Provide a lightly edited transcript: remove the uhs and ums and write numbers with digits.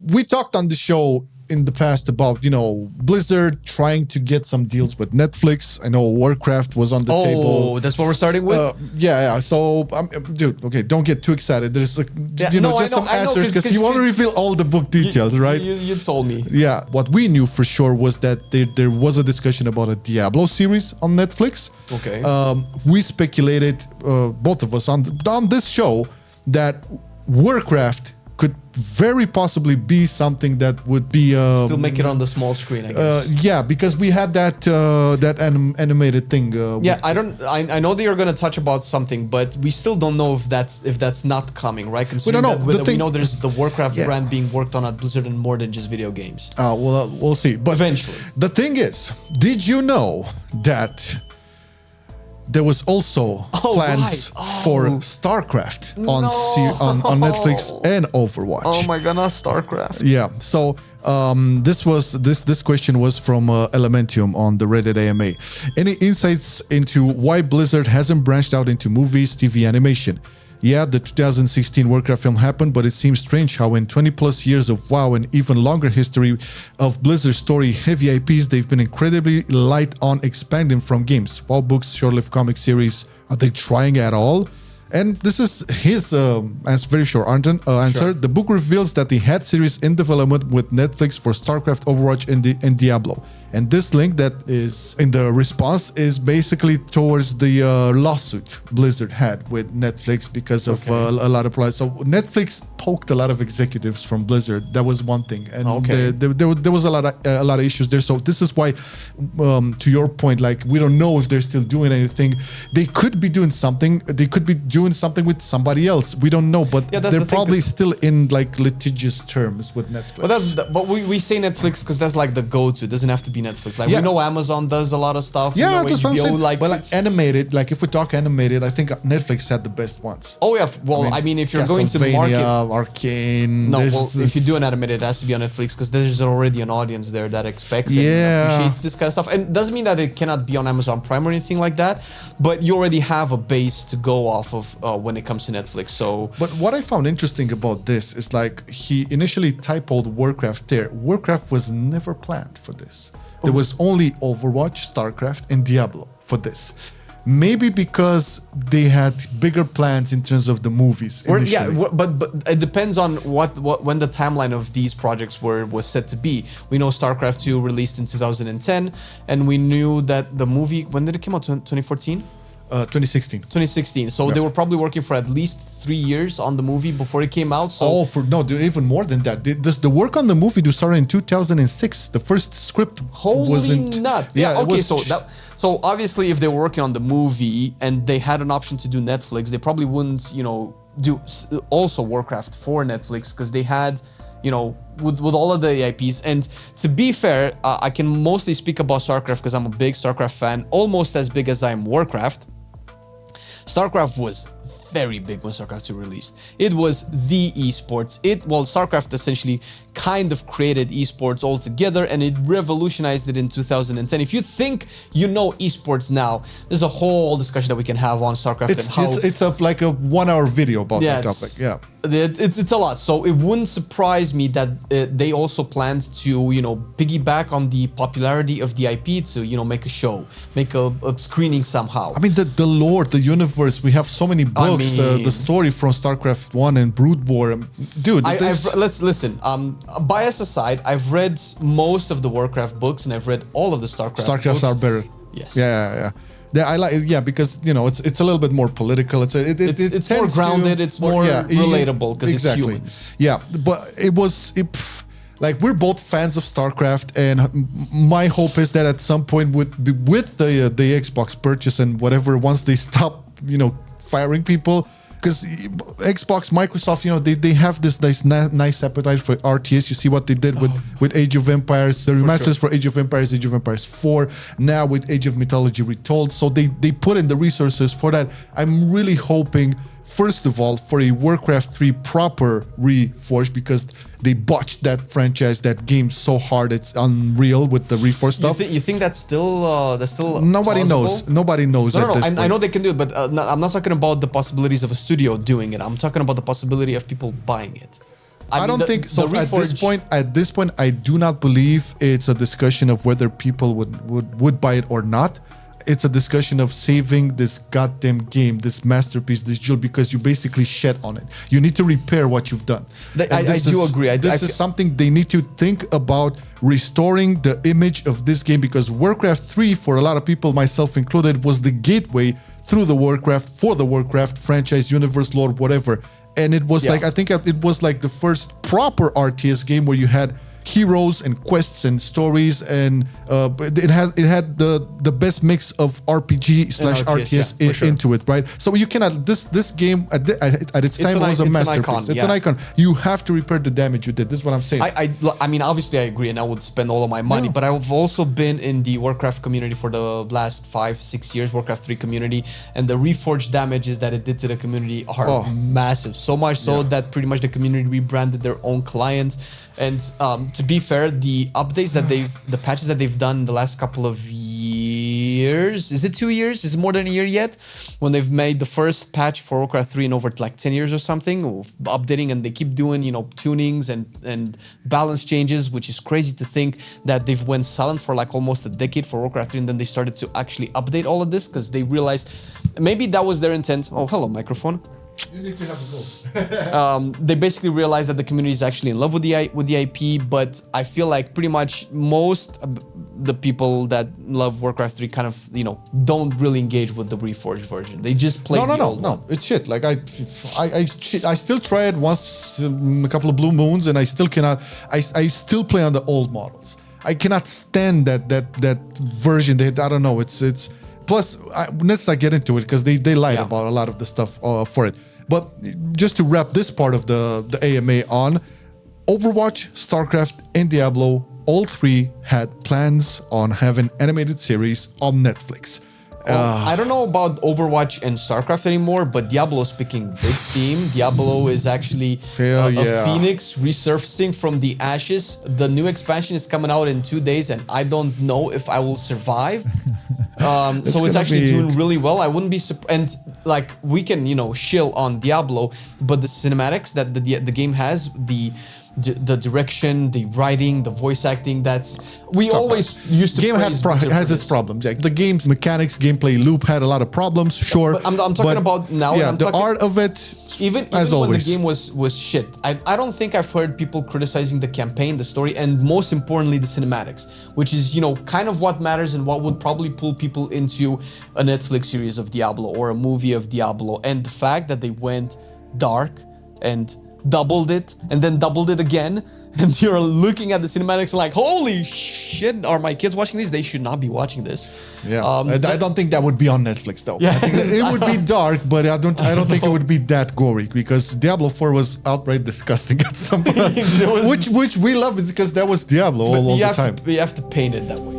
we talked on the show in the past about, Blizzard trying to get some deals with Netflix. I know Warcraft was on the table. Oh, that's what we're starting with? Yeah. So, dude, okay, don't get too excited. There's some answers because you want to reveal all the book details, right? You told me. Yeah. What we knew for sure was that there was a discussion about a Diablo series on Netflix. Okay. We speculated, both of us, on this show that Warcraft could very possibly be something that would be still make it on the small screen, I guess. Yeah, because we had that animated thing. I know that you're going to touch about something, but we still don't know if that's not coming, right? We don't know. We know there's the Warcraft brand being worked on at Blizzard and more than just video games. Well, we'll see. But eventually, the thing is, did you know that there was also plans for StarCraft on Netflix and Overwatch? Oh my god, not StarCraft. Yeah. So this question was from Elementium on the Reddit AMA. Any insights into why Blizzard hasn't branched out into movies, TV, animation? Yeah, the 2016 Warcraft film happened, but it seems strange how in 20 plus years of WoW and even longer history of Blizzard story-heavy IPs, they've been incredibly light on expanding from games. WoW books, short-lived comic series, are they trying at all? And this is his very short answer. Sure. The book reveals that they had series in development with Netflix for StarCraft, Overwatch, and Diablo. And this link that is in the response is basically towards the lawsuit Blizzard had with Netflix because of a lot of problems. So Netflix poked a lot of executives from Blizzard. That was one thing, and there was a lot of issues there. So this is why, to your point, like we don't know if they're still doing anything. They could be doing something. They could be doing something with somebody else. We don't know, but they're probably still in like litigious terms with Netflix. But we say Netflix because that's like the go-to. It doesn't have to be Netflix. Like we know Amazon does a lot of stuff. Yeah, we know that's HBO, what I'm saying. like, but like animated, like if we talk animated, I think Netflix had the best ones. Oh yeah, well I mean if you're going to market Arcane, if you do an animated, it has to be on Netflix because there's already an audience there that expects it and appreciates this kind of stuff. And it doesn't mean that it cannot be on Amazon Prime or anything like that, but you already have a base to go off of when it comes to Netflix. So, but what I found interesting about this is like he initially typoed Warcraft there. Warcraft was never planned for this. There was only Overwatch, StarCraft, and Diablo for this. Maybe because they had bigger plans in terms of the movies. But it depends on what when the timeline of these projects was set to be. We know StarCraft 2 released in 2010, and we knew that the movie, when did it come out? 2014? 2016. 2016. So they were probably working for at least 3 years on the movie before it came out. So even more than that. The work on the movie started in 2006. The first script wasn't. Nut. Yeah. Okay. So obviously, if they were working on the movie and they had an option to do Netflix, they probably wouldn't, do also Warcraft for Netflix because they had. With all of the IPs. And to be fair, I can mostly speak about StarCraft because I'm a big StarCraft fan, almost as big as I am Warcraft. StarCraft was very big when StarCraft 2 released. It was the esports. StarCraft essentially kind of created esports altogether, and it revolutionized it in 2010. If you think you know esports now, there's a whole discussion that we can have on StarCraft and how it's like a 1 hour video about that topic. Yeah. It's a lot. So it wouldn't surprise me that they also planned to, piggyback on the popularity of the IP to, make a show, make a screening somehow. I mean, the lore, the universe, we have so many books, the story from StarCraft 1 and Brood War. Dude, let's listen. Bias aside, I've read most of the Warcraft books and I've read all of the StarCrafts books. are better. Yes. Yeah. I like because it's a little bit more political. It's more grounded. It's more relatable because it's humans. Yeah, but like we're both fans of StarCraft, and my hope is that at some point with the Xbox purchase and whatever, once they stop firing people. Because Xbox, Microsoft, they have this nice appetite for RTS. You see what they did with Age of Empires, the remasters for Age of Empires 4, now with Age of Mythology Retold. So they put in the resources for that. I'm really hoping, first of all, for a Warcraft 3 proper reforged, because they botched that franchise, that game so hard it's unreal with the reforged stuff. You think that's still nobody plausible? knows. Nobody knows. No. I know they can do it, but I'm not talking about the possibilities of a studio doing it. I'm talking about the possibility of people buying it. I don't think so. the At this point, I do not believe it's a discussion of whether people would buy it or not. It's a discussion of saving this goddamn game, this masterpiece, this jewel, because you basically shed on it. You need to repair what you've done. I do agree. This is something they need to think about, restoring the image of this game, because Warcraft 3, for a lot of people, myself included, was the gateway through the Warcraft franchise, universe, lore, whatever. And it was I think it was like the first proper RTS game where you had heroes and quests and stories, and it had the best mix of RPG / RTS into it, right? So you cannot this game at its time was a masterpiece. It's an icon. You have to repair the damage you did. This is what I'm saying. I mean, obviously I agree, and I would spend all of my money, but I've also been in the Warcraft community for the last 5-6 years, Warcraft 3 community, and the reforged damages that it did to the community are massive. So much so that pretty much the community rebranded their own clients. And to be fair, the updates that the patches that they've done in the last couple of years, is it 2 years? Is it more than a year yet? When they've made the first patch for Warcraft 3 in over like 10 years or something, updating, and they keep doing, tunings and balance changes, which is crazy to think that they've went silent for like almost a decade for Warcraft 3, and then they started to actually update all of this because they realized maybe that was their intent. Oh, hello, microphone. You need to have a goal. They basically realized that the community is actually in love with the IP, but I feel like pretty much most the people that love Warcraft 3 kind of don't really engage with the reforged version. They just play the old one. It's shit. Like I still try it once in a couple of blue moons, and I still cannot. I still play on the old models. I cannot stand that version. I don't know. It's. Plus, let's not get into it because they lied about a lot of the stuff for it. But just to wrap this part of the AMA on, Overwatch, StarCraft, and Diablo, all three had plans on having animated series on Netflix. I don't know about Overwatch and StarCraft anymore, but Diablo is picking big steam. Diablo is actually a phoenix resurfacing from the ashes. The new expansion is coming out in 2 days, and I don't know if I will survive. So it's actually doing really well. I wouldn't be surprised. And like we can, shill on Diablo, but the cinematics that the game has, the direction, the writing, the voice acting, always used to. Game has its problems. Like the game's mechanics, gameplay loop had a lot of problems. Sure, but I'm talking about now. Yeah, the art of it. Even when the game was shit, I don't think I've heard people criticizing the campaign, the story, and most importantly the cinematics, which is kind of what matters and what would probably pull people into a Netflix series of Diablo or a movie of Diablo. And the fact that they went dark and doubled it and then doubled it again, and you're looking at the cinematics like, holy shit, are my kids watching this? They should not be watching this. Yeah, I don't think that would be on Netflix though. Yeah. I think that it would be dark, but I don't think it would be that gory, because Diablo 4 was outright disgusting at some point. Which we love it because that was Diablo all the time. You have to paint it that way.